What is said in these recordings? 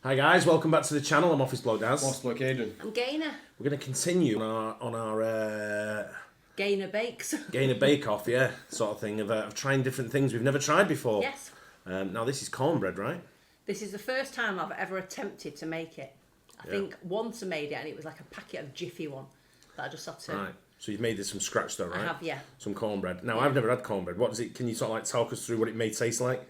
Hi guys, welcome back to the channel. I'm Office Bloke Daz. Office Bloke Aidan. I'm Gaynor. We're going to continue on our Gaynor Bakes. Gaynor Bake Off, yeah, sort of thing of trying different things we've never tried before. Yes. Now this is cornbread, right? This is the first time I've ever attempted to make it. I think once I made it and it was like a packet of Jiffy one that I just had to... Right. So you've made this from scratch though, right? I have, yeah. Some cornbread. Now I've never had cornbread. What does it? Can you sort of like talk us through what it may taste like?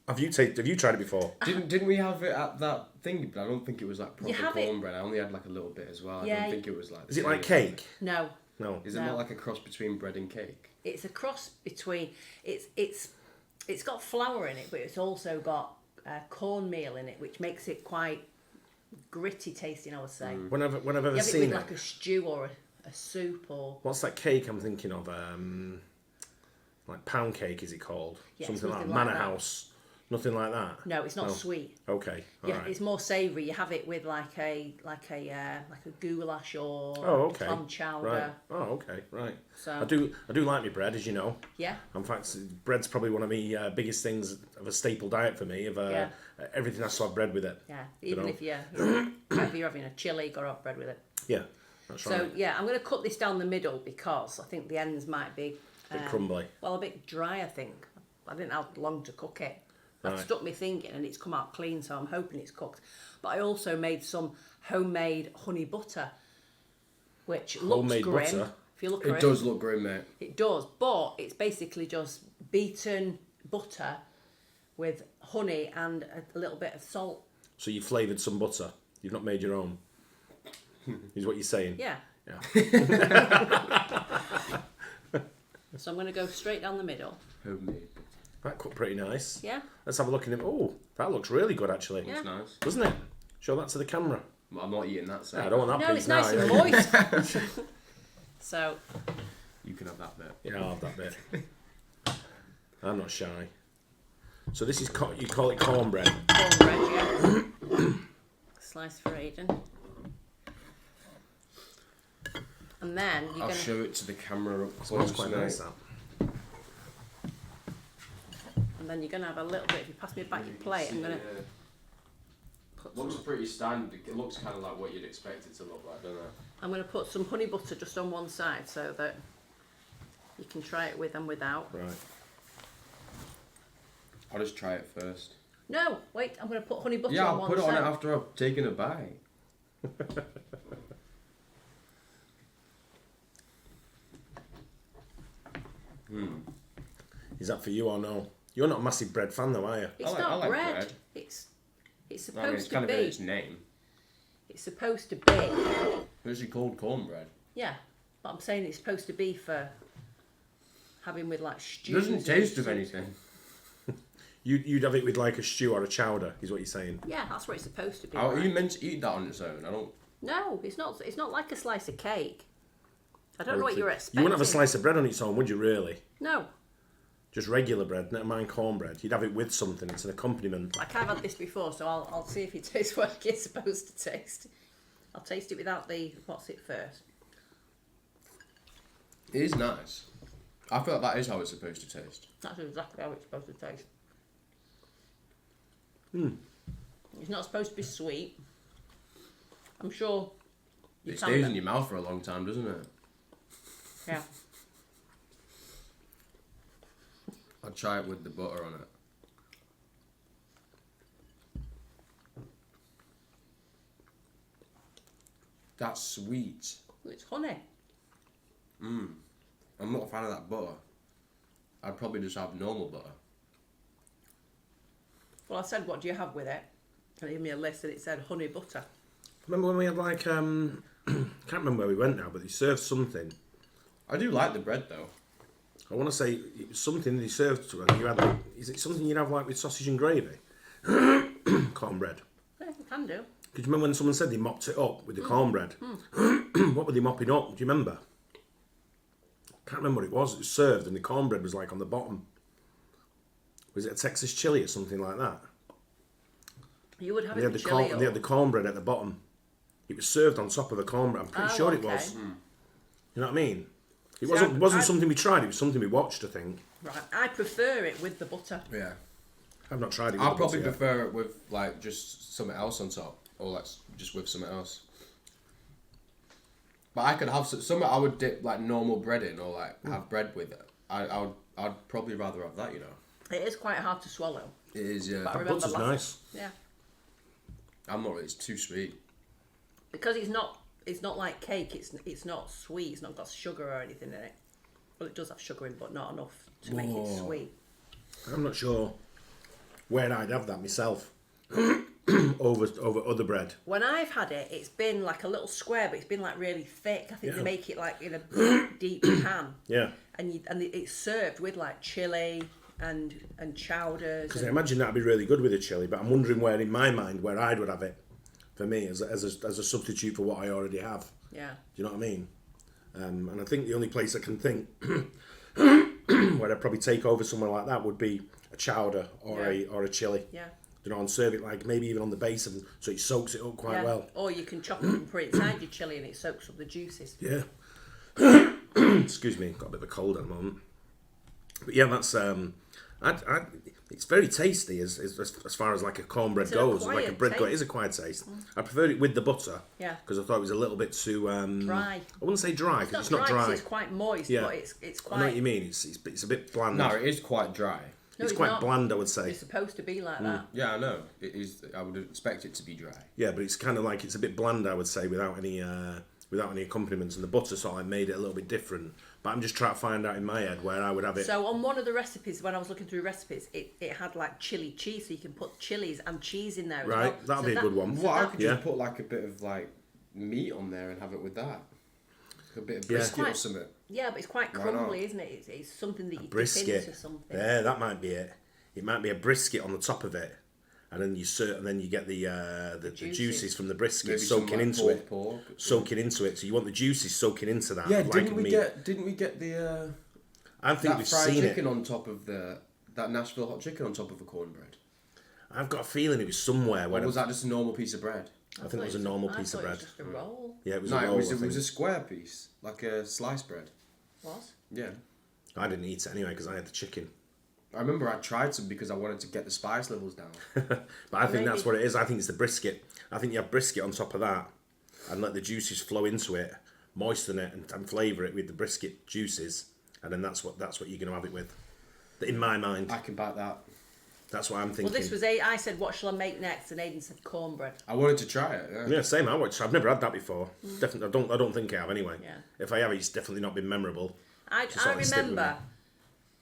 Have you tried it before? Didn't we have it at that thing? But I don't think it was like proper have it- cornbread. I only had like a little bit as well. I Yeah. don't think it was like. Is it like cake? No. No. Is it No. not like a cross between bread and cake? It's a cross between... It's got flour in it, but it's also got cornmeal in it, which makes it quite gritty tasting, I would say. When I've ever You have it seen with it. like a stew or a soup or... What's that cake I'm thinking of? Like pound cake, is it called? Yeah, Something like something like Manor that. House. Nothing like that. No, it's not sweet. Okay. All Yeah, right. it's more savoury. You have it with like a goulash or Okay. clam chowder. Right. Oh, okay. Right. So I do like my bread, as you know. yeah, In fact, bread's probably one of the biggest things of a staple diet for me. Yeah. Everything has to have bread with it. yeah. Even know. if you're having a chili, you got to have bread with it. Yeah, that's So right. yeah, I'm going to cut this down the middle because I think the ends might be A bit crumbly. well, a bit dry. I think I didn't have long to cook it. I've Right. stuck me thinking, and it's come out clean, so I'm hoping it's cooked. But I also made some homemade honey butter, which looks Homemade grim. butter? If you look It at does look grim, mate. It does, but it's basically just beaten butter with honey and a little bit of salt. So you flavoured some butter. You've not made your own. Is what you're saying. Yeah. Yeah. So I'm going to go straight down the middle. Homemade. That cut pretty nice. Yeah. Let's have a look in it. Oh, that looks really good actually. Yeah. It's nice. Doesn't it? Show that to the camera. Well, I'm not eating that, so Yeah, I don't want that No, piece it's now. nice and yeah. moist. So you can have that bit. Yeah, I'll have that bit. I'm not shy. So this is you call it cornbread. cornbread, yeah. Slice for Aidan. And then you're I'll going to... show it to the camera up Smells close, quite mate. nice, that. And then you're going to have a little bit... If you pass me back your plate, I'm going to put Looks some... pretty standard. It looks kind of like what you'd expect it to look like, doesn't it? I'm going to put some honey butter just on one side so that you can try it with and without. Right. I'll just try it first. No, wait, I'm going to put honey butter Yeah, on I'll one put it side. on it after I've taken a bite. Is that for you or no? You're not a massive bread fan though, are you? It's I not like bread. bread. It's supposed I mean, it's to kind be. of in its name. It's supposed to be. It's actually called cornbread. Yeah, but I'm saying it's supposed to be for having with like It stews. doesn't and taste of soup. anything. You'd have it with like a stew or a chowder, is what you're saying. Yeah, that's what it's supposed to be. Are like. you meant to eat that on its own? I don't. No, it's not. It's not like a slice of cake. I don't know what you're expecting. You wouldn't have a slice of bread on its own, would you really? No, Just regular bread, never mind cornbread. You'd have it with something, it's an accompaniment. like I've had this before, so I'll see if it tastes like it's supposed to taste. I'll taste it without the what's it first. It is nice. I feel like that is how it's supposed to taste. That's exactly how it's supposed to taste. Hmm. It's not supposed to be sweet. I'm sure. You It can stays be. in your mouth for a long time, doesn't it? Yeah. I'll try it with the butter on it. That's sweet. It's honey. I'm not a fan of that butter. I'd probably just have normal butter. Well, I said, what do you have with it? And it gave me a list and it said honey butter. Remember when we had like, can't remember where we went now, but they served something. I do like the bread though. I want to say it was something they served to us. You had like, is it something you'd have like with sausage and gravy? Cornbread. Yeah, you can do. Did you remember when someone said they mopped it up with the cornbread? What were they mopping up? Do you remember? Can't remember what it was. It was served and the cornbread was like on the bottom. Was it a Texas chili or something like that? You would have They it had, with the chilli they had or... the cornbread at the bottom. It was served on top of the cornbread. I'm pretty Oh, sure it okay. was. You know what I mean? It See, wasn't I- something we tried. It was something we watched, I think. Right, I prefer it with the butter. Yeah. I've not tried it. With I'll the probably butter yet. prefer it with like just something else on top, or like just with something else. But I could have something I would dip like normal bread in, or like have bread with it. I'd probably rather have that, you know. It is quite hard to swallow. It is, yeah. But I That remember butter's laughing. nice. Yeah. I'm not. It's too sweet. Because it's not like cake. It's not sweet. It's not got sugar or anything in it. Well, it does have sugar in, but not enough to make it Whoa. sweet. I'm not sure where I'd have that myself over other bread. When I've had it, it's been like a little square, but it's been like really thick. I think they Yeah. make it like in a deep pan, Yeah. and it's served with like chili and chowders. Because I imagine that'd be really good with a chili, but I'm wondering where in my mind where I would have it for me as a substitute for what I already have. Yeah. Do you know what I mean? And I think the only place I can think where I'd probably take over somewhere like that would be a chowder or a chili. Yeah. You know, and serve it like maybe even on the base of so it soaks it up quite Yeah. well. Or you can chop it and put it inside your chili and it soaks up the juices. Yeah. Excuse me, got a bit of a cold at the moment. But yeah, that's it's very tasty as far as like a cornbread It's an goes. Like a acquired bread, it taste. is a quiet taste. I preferred it with the butter. Yeah. Because I thought it was a little bit too Dry. I wouldn't say dry because it's not 'cause dry. It's quite moist, Yeah. but it's I know what you quite. mean. It's a bit bland. No, it is quite dry. No, it's quite not. bland, I would say. It's supposed to be like that. Yeah, I know. It is. I would expect it to be dry. Yeah, but it's kind of like it's a bit bland, I would say, without any accompaniments, and the butter sort of made it a little bit different. But I'm just trying to find out in my head where I would have it. So on one of the recipes, when I was looking through recipes, it had like chili cheese, so you can put chilies and cheese in there. As Right, well. that'll So be a good one. so Well, I that- could just put like a bit of like meat on there and have it with that. A bit of Yeah. brisket or Quite- something. Yeah, but it's quite Why not? crumbly, isn't it? It's something that you dip Brisket. into something. Yeah, that might be it. It might be a brisket on the top of it, and then you get the juices from the brisket Maybe some, soaking like, into pulled it. pork. Soaking into it. So you want the juices soaking into that. Yeah, like didn't we meat. get the I think that we've fried seen chicken it. on top of that Nashville hot chicken on top of a cornbread? I've got a feeling it was somewhere Or where was that just a normal piece of bread? I think it was a normal piece of I bread. thought it was just a roll. Yeah, it was No, a roll. it was a square piece, like a sliced bread. Was? Yeah. I didn't eat it anyway because I had the chicken. I remember I tried some because I wanted to get the spice levels down. But I think that's Maybe. what it is. I think it's the brisket. I think you have brisket on top of that and let the juices flow into it, moisten it and flavour it with the brisket juices, and then that's what you're going to have it with. In my mind, I can back that. that's what I'm thinking. Well, this was I said, what shall I make next? And Aidan said cornbread. I wanted to try it. Yeah. Yeah, same. I've never had that before. Definitely, I don't think I have anyway. Yeah. If I have, it's definitely not been memorable. I sort of stick with remember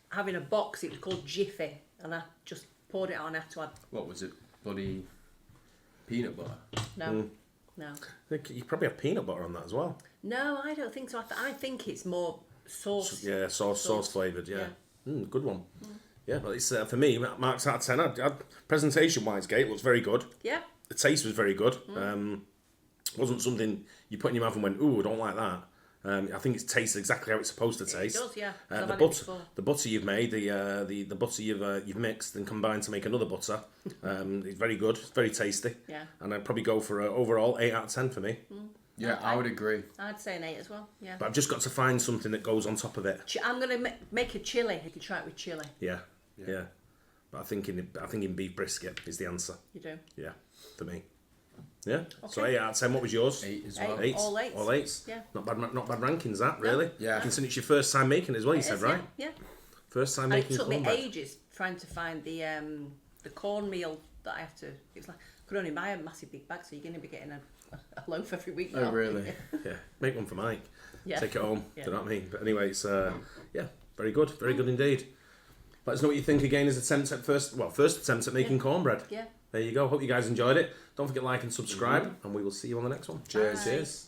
having a box. It was called Jiffy, and I just poured it on. I had to add What was it? Bloody peanut butter. no. I think you probably have peanut butter on that as well. No, I don't think so. I think it's more sauce. Yeah, sauce flavoured. Yeah, Yeah. good one. Yeah, but it's for me. Marks out of 10. Presentation wise, Gate looks very good. Yeah. The taste was very good. Wasn't something you put in your mouth and went, "Ooh, I don't like that." I think it tastes exactly how it's supposed to taste. It does, yeah. 'cause I've The had it butter, before. the butter you've made, the butter you've mixed and combined to make another butter. It's very good. It's very tasty. Yeah. And I'd probably go for overall 8 out of 10 for me. Yeah, I would agree. I'd say an 8 as well. Yeah. But I've just got to find something that goes on top of it. I'm gonna make a chili. You can try it with chili. Yeah. But I think in beef brisket is the answer. You do. Yeah, for me. Yeah. So Okay. 8 out of 10. What was yours? 8 as well. 8. All eights. All eights. Yeah. Not bad rankings that really. Yeah. Considering it's your first time making it as well. You It said is, right. Yeah. First time And it making took me cornbread. ages trying to find the cornmeal that I have to. It's like I could only buy a massive big bag, so you're going to be getting a loaf every week. Oh, now. really? Yeah, make one for Mike. Yeah. Take it home. Yeah. Do you know what I mean? But anyway, it's yeah, very good indeed. Let us know what you think again as first attempt at making cornbread. Yeah. There you go. Hope you guys enjoyed it. Don't forget to like and subscribe, and we will see you on the next one. Cheers. Bye. Cheers.